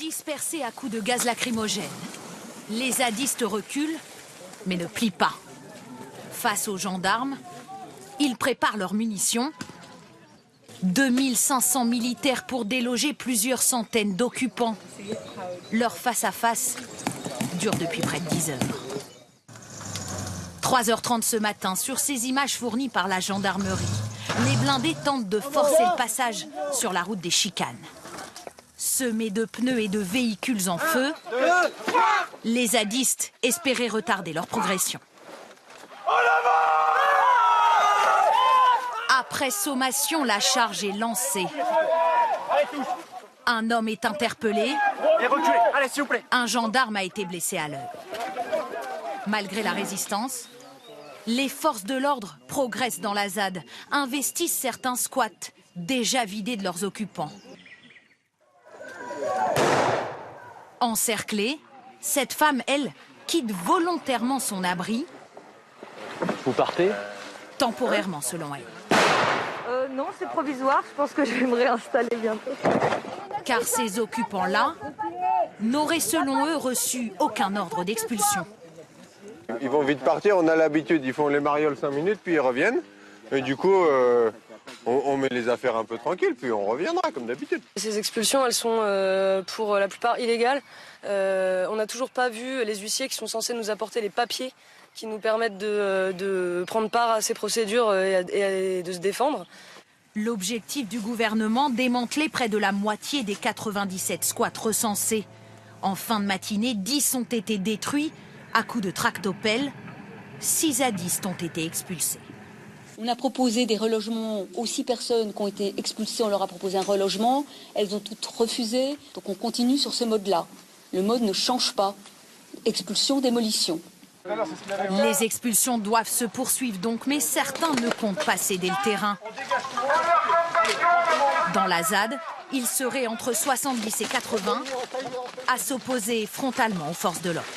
Dispersés à coups de gaz lacrymogène, les zadistes reculent, mais ne plient pas. Face aux gendarmes, ils préparent leurs munitions. 2500 militaires pour déloger plusieurs centaines d'occupants. Leur face-à-face dure depuis près de 10 heures. 3h30 ce matin, sur ces images fournies par la gendarmerie, les blindés tentent de forcer le passage sur la route des chicanes. Semés de pneus et de véhicules en feu, les zadistes espéraient retarder leur progression. Après sommation, la charge est lancée. Un homme est interpellé. Allez, s'il vous plaît. Un gendarme a été blessé à l'œil. Malgré la résistance, les forces de l'ordre progressent dans la ZAD, investissent certains squats, déjà vidés de leurs occupants. Encerclée, cette femme, elle, quitte volontairement son abri. Vous partez ? Temporairement, selon elle. Non, c'est provisoire. Je pense que je vais me réinstaller bientôt. Car ces occupants-là n'auraient, selon eux, reçu aucun ordre d'expulsion. Ils vont vite partir, on a l'habitude. Ils font les marioles 5 minutes, puis ils reviennent. Et du coup, on met les affaires un peu tranquilles, puis on reviendra, comme d'habitude. Ces expulsions, elles sont pour la plupart illégales. On n'a toujours pas vu les huissiers qui sont censés nous apporter les papiers qui nous permettent de prendre part à ces procédures et de se défendre. L'objectif du gouvernement, démanteler près de la moitié des 97 squats recensés. En fin de matinée, 10 ont été détruits à coups de tractopelle. 6 zadistes ont été expulsés. On a proposé des relogements aux 6 personnes qui ont été expulsées. On leur a proposé un relogement. Elles ont toutes refusé. Donc on continue sur ce mode-là. Le mode ne change pas. Expulsion, démolition. Les expulsions doivent se poursuivre donc, mais certains ne comptent pas céder le terrain. Dans la ZAD, ils seraient entre 70 et 80 à s'opposer frontalement aux forces de l'ordre.